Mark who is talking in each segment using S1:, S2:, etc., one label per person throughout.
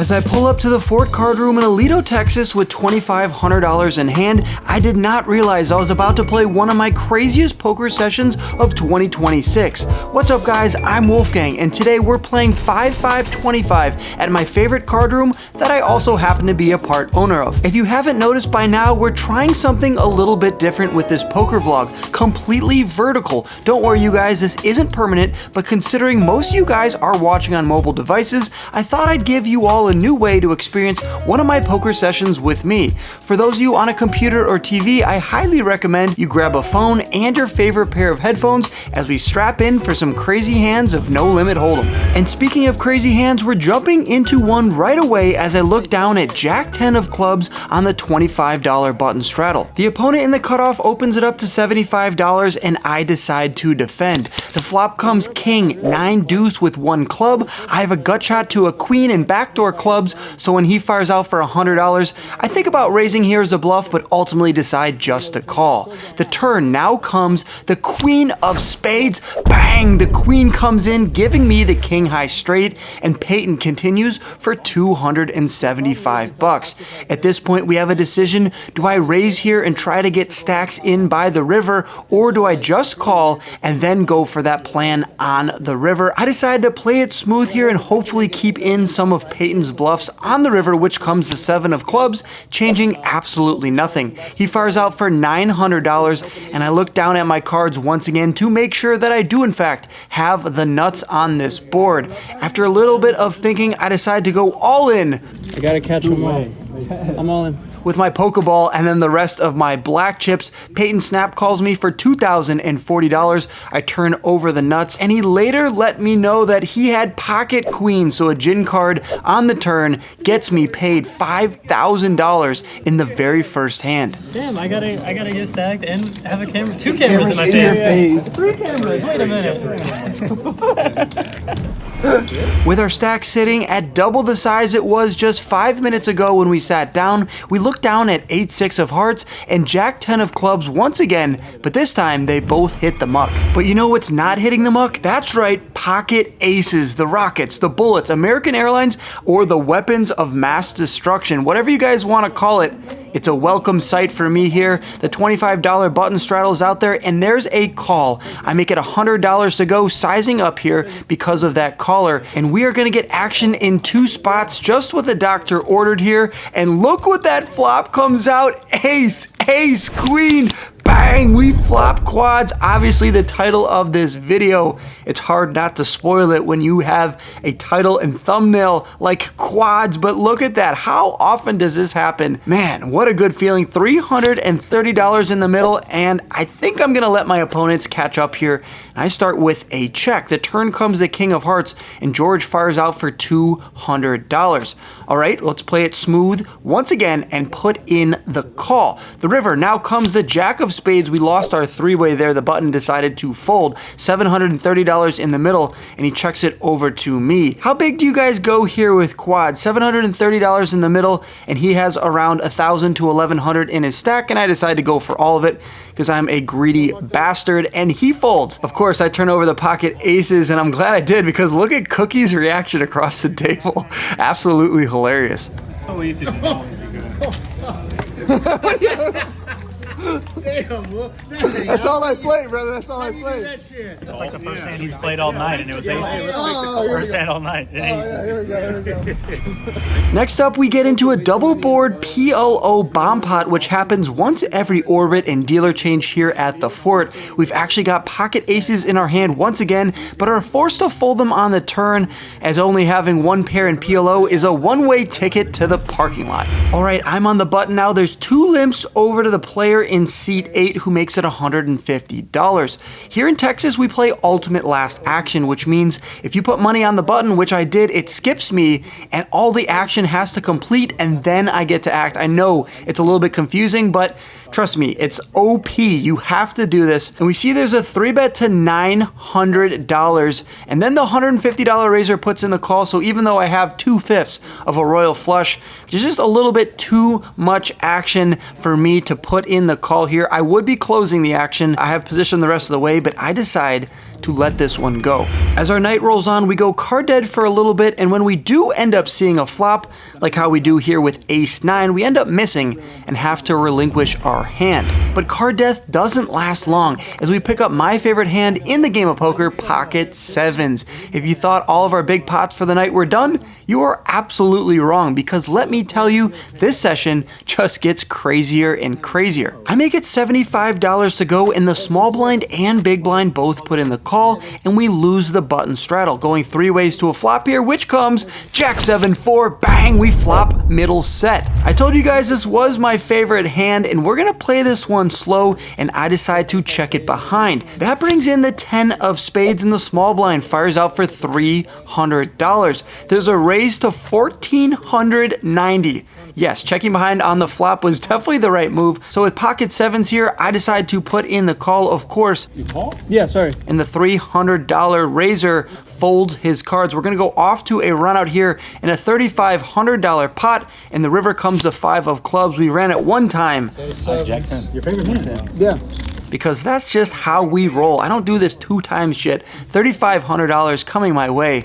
S1: As I pull up to the Fort Card Room in Aledo, Texas with $2,500 in hand, I did not realize I was about to play one of my craziest poker sessions of 2026. What's up guys, I'm Wolfgang, and today we're playing 5-5-25 at my favorite card room that I also happen to be a part owner of. If you haven't noticed by now, we're trying something a little bit different with this poker vlog, completely vertical. Don't worry you guys, this isn't permanent, but considering most of you guys are watching on mobile devices, I thought I'd give you all a new way to experience one of my poker sessions with me. For those of you on a computer or TV, I highly recommend you grab a phone and your favorite pair of headphones as we strap in for some crazy hands of No Limit Hold'em. And speaking of crazy hands, we're jumping into one right away as I look down at Jack 10 of clubs on the $25 button straddle. The opponent in the cutoff opens it up to $75 and I decide to defend. The flop comes King 9 deuce with 1 club. I have a gut shot to a queen and backdoor clubs, so when he fires out for $100, I think about raising here as a bluff, but ultimately decide just to call. The turn now comes the queen of spades. Bang! The queen comes in, giving me the king high straight, and Peyton continues for $275. At this point, we have a decision. Do I raise here and try to get stacks in by the river, or do I just call and then go for that plan on the river? I decided to play it smooth here and hopefully keep in some of Peyton's bluffs on the river, which comes to 7 of clubs, changing absolutely nothing. He fires out for $900, and I look down at my cards once again to make sure that I do in fact have the nuts on this board. After a little bit of thinking, I decide to go all in.
S2: I gotta catch them all. I'm all in.
S1: With my Pokeball and then the rest of my black chips. Peyton snap calls me for $2,040. I turn over the nuts, and he later let me know that he had pocket queen, so a gin card on the turn gets me paid $5,000 in the very first hand.
S3: Damn, I gotta get stacked and have a camera, 2 cameras in my face. 3 cameras. Wait a minute.
S1: With our stack sitting at double the size it was just 5 minutes ago when we sat down, we looked down at 8-6 of hearts and Jack 10 of clubs once again, but this time they both hit the muck. But you know what's not hitting the muck? That's right, pocket aces, the rockets, the bullets, American Airlines, or the weapons of mass destruction, whatever you guys want to call it. It's a welcome sight for me here. The $25 button straddle is out there, and there's a call. I make it $100 to go, sizing up here because of that caller, and we are going to get action in 2 spots, just what the doctor ordered here. And look what that flop comes out. Ace, ace, queen. Bang! We flop quads. Obviously the title of this video. It's hard not to spoil it when you have a title and thumbnail like quads, but look at that. How often does this happen? Man, what a good feeling. $330 in the middle, and I think I'm gonna let my opponents catch up here. I start with a check. The turn comes the king of hearts, and George fires out for $200. All right, let's play it smooth once again and put in the call. The river, now comes the jack of spades. We lost our 3-way there. The button decided to fold. $730 in the middle, and he checks it over to me. How big do you guys go here with quad? $730 in the middle, and he has around $1,000 to $1,100 in his stack, and I decide to go for all of it because I'm a greedy bastard, and he folds. Of course, I turn over the pocket aces, and I'm glad I did because look at Cookie's reaction across the table. Absolutely hilarious.
S3: So easy to know
S2: That's all I played, brother. That's all I played.
S3: That's like the first hand he's played all night, and it was aces. First hand all night, and aces.
S2: Here we go.
S1: Next up, we get into a double board PLO bomb pot, which happens once every orbit and dealer change here at the fort. We've actually got pocket aces in our hand once again, but are forced to fold them on the turn, as only having 1 pair in PLO is a one-way ticket to the parking lot. All right, I'm on the button now. There's 2 limps over to the player in seat 8 who makes it $150. Here in Texas, we play ultimate last action, which means if you put money on the button, which I did, it skips me and all the action has to complete and then I get to act. I know it's a little bit confusing, but trust me, it's OP. You have to do this. And we see there's a 3-bet to $900, and then the $150 raiser puts in the call. So even though I have 2/5 of a royal flush, there's just a little bit too much action for me to put in the call here. I would be closing the action. I have positioned the rest of the way, but I decide to let this one go. As our night rolls on, we go card dead for a little bit, and when we do end up seeing a flop, like how we do here with ace-9, we end up missing and have to relinquish our hand. But card death doesn't last long, as we pick up my favorite hand in the game of poker, pocket sevens. If you thought all of our big pots for the night were done, you are absolutely wrong, because let me tell you, this session just gets crazier and crazier. I make it $75 to go, and the small blind and big blind both put in the call, and we lose the button straddle, going 3 ways to a flop here, which comes Jack 7-4, bang, we flop middle set. I told you guys this was my favorite hand, and we're gonna play this one slow, and I decide to check it behind. That brings in the 10 of spades, and the small blind fires out for $300. There's a raise to $1,490. Yes, checking behind on the flop was definitely the right move. So with pocket sevens here, I decide to put in the call, of course.
S2: You call? Yeah, sorry.
S1: And the $300 raiser folds his cards. We're gonna go off to a run out here in a $3,500 pot, and the river comes the 5 of clubs. We ran it one time.
S3: Jack 10. Your favorite hand?
S2: Yeah.
S1: Because that's just how we roll. I don't do this 2 times shit. $3,500 coming my way.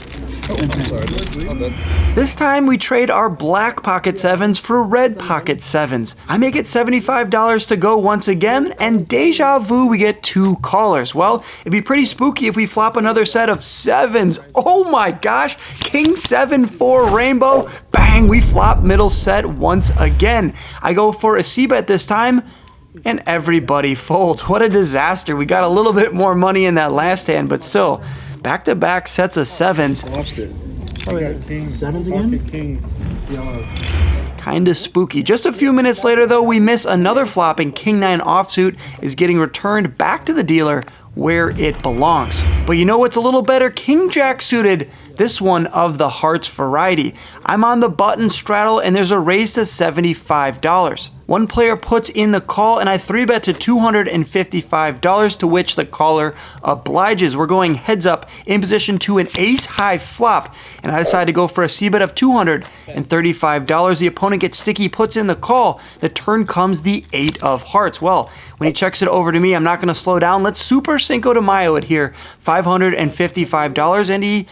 S1: This time we trade our black pocket sevens for red pocket sevens. I make it $75 to go once again, and deja vu, we get 2 callers. Well, it'd be pretty spooky if we flop another set of sevens. Oh my gosh, King 7-4 rainbow, bang, we flop middle set once again. I go for a c-bet this time, and everybody folds. What a disaster. We got a little bit more money in that last hand, but still, back-to-back sets of sevens.
S3: Sevens again?
S1: Kinda spooky. Just a few minutes later though, we miss another flop, and King 9 offsuit is getting returned back to the dealer where it belongs. But you know what's a little better? King Jack suited, this one of the hearts variety. I'm on the button straddle, and there's a raise to $75. One player puts in the call, and I 3-bet to $255, to which the caller obliges. We're going heads up in position to an ace-high flop, and I decide to go for a c-bet of $235. The opponent gets sticky, puts in the call. The turn comes the 8 of hearts. Well, when he checks it over to me, I'm not going to slow down. Let's Super Cinco de Mayo it here, $555, and he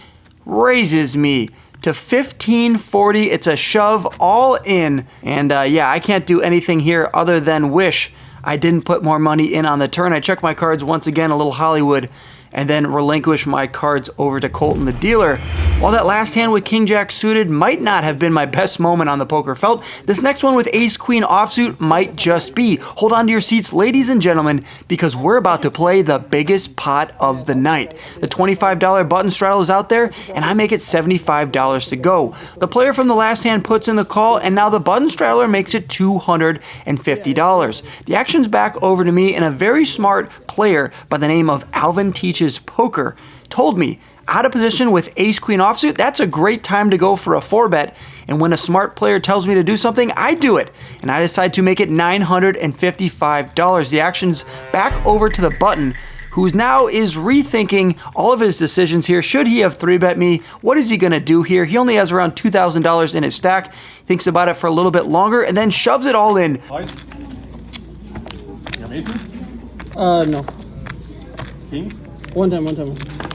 S1: raises me to $1,540. It's a shove all in, and yeah, I can't do anything here other than wish I didn't put more money in on the turn. I check my cards once again, a little Hollywood, and then relinquish my cards over to Colton the dealer. While that last hand with King Jack suited might not have been my best moment on the poker felt, this next one with Ace Queen offsuit might just be. Hold on to your seats, ladies and gentlemen, because we're about to play the biggest pot of the night. The $25 button straddle is out there, and I make it $75 to go. The player from the last hand puts in the call, and now the button straddler makes it $250. The action's back over to me, and a very smart player by the name of Alvin Teaches Poker told me, out of position with ace queen offsuit, that's a great time to go for a 4-bet, and when a smart player tells me to do something, I do it, and I decide to make it $955. The action's back over to the button, who now is rethinking all of his decisions here. Should he have 3-bet me? What is he gonna do here? He only has around $2,000 in his stack, thinks about it for a little bit longer, and then shoves it all in.
S3: You have aces?
S2: No.
S3: Kings?
S2: One time.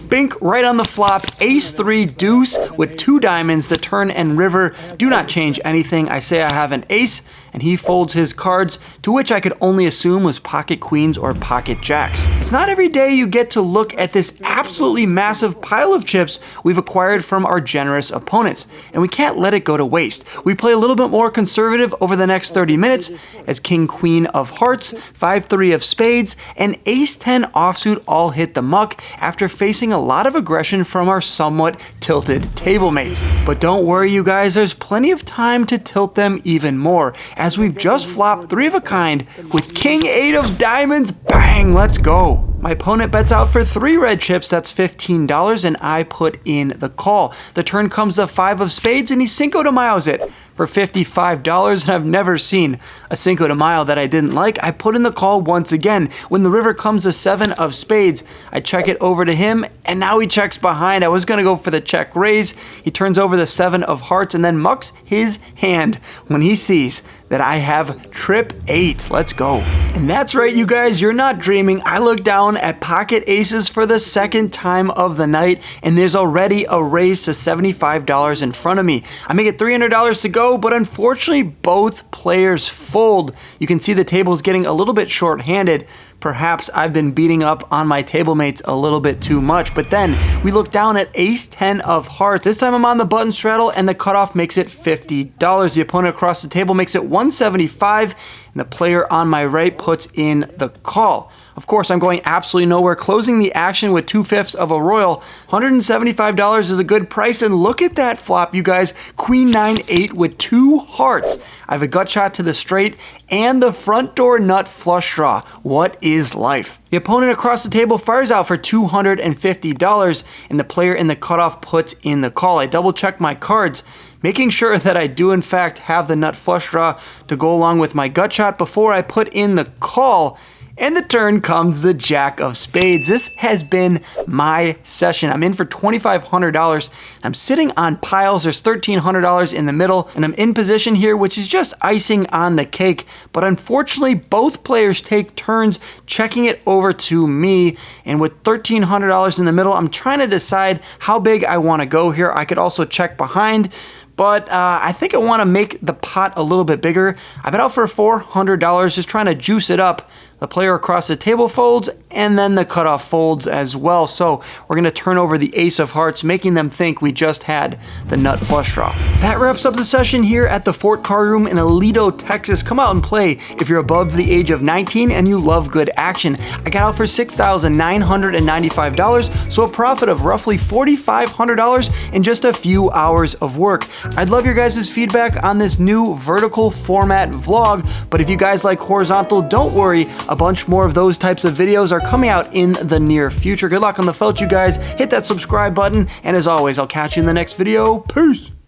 S1: Bink right on the flop, ace-3 deuce with 2 diamonds. The turn and river do not change anything. I say I have an ace, and he folds his cards, to which I could only assume was pocket queens or pocket jacks. It's not every day you get to look at this absolutely massive pile of chips we've acquired from our generous opponents, and we can't let it go to waste. We play a little bit more conservative over the next 30 minutes as King Queen of Hearts, 5-3 of spades, and ace-10 offsuit all hit the muck after facing a lot of aggression from our somewhat tilted table mates. But don't worry, you guys, there's plenty of time to tilt them even more, as we've just flopped 3 of a kind with King 8 of diamonds. Bang, let's go. My opponent bets out for 3 red chips, that's $15, and I put in the call. The turn comes the 5 of spades, and he Cinco de Mayo's it for $55, and I've never seen a Cinco de Mayo that I didn't like. I put in the call once again. When the river comes the 7 of spades, I check it over to him, and now he checks behind. I was gonna go for the check raise. He turns over the 7 of hearts and then mucks his hand when he sees that I have trip 8. Let's go. And that's right, you guys, you're not dreaming. I look down at pocket aces for the second time of the night, and there's already a raise to $75 in front of me. I make it $300 to go, but unfortunately, both players fold. You can see the table's getting a little bit short-handed. Perhaps I've been beating up on my table mates a little bit too much. But then we look down at ace 10 of hearts. This time I'm on the button straddle and the cutoff makes it $50. The opponent across the table makes it $175 and the player on my right puts in the call. Of course, I'm going absolutely nowhere, closing the action with 2/5 of a royal. $175 is a good price, and look at that flop, you guys. Queen 9-8 with 2 hearts. I have a gut shot to the straight and the front door nut flush draw. What is life? The opponent across the table fires out for $250, and the player in the cutoff puts in the call. I double check my cards, making sure that I do in fact have the nut flush draw to go along with my gut shot before I put in the call. And the turn comes the jack of spades. This has been my session. I'm in for $2,500. I'm sitting on piles. There's $1,300 in the middle, and I'm in position here, which is just icing on the cake. But unfortunately, both players take turns checking it over to me. And with $1,300 in the middle, I'm trying to decide how big I want to go here. I could also check behind, but I think I want to make the pot a little bit bigger. I bet out for $400, just trying to juice it up. The player across the table folds, and then the cutoff folds as well. So we're gonna turn over the ace of hearts, making them think we just had the nut flush draw. That wraps up the session here at the Fort Card Room in Aledo, Texas. Come out and play if you're above the age of 19 and you love good action. I got out for $6,995, so a profit of roughly $4,500 in just a few hours of work. I'd love your guys' feedback on this new vertical format vlog, but if you guys like horizontal, don't worry. A bunch more of those types of videos are coming out in the near future. Good luck on the felt, you guys. Hit that subscribe button, and as always, I'll catch you in the next video. Peace!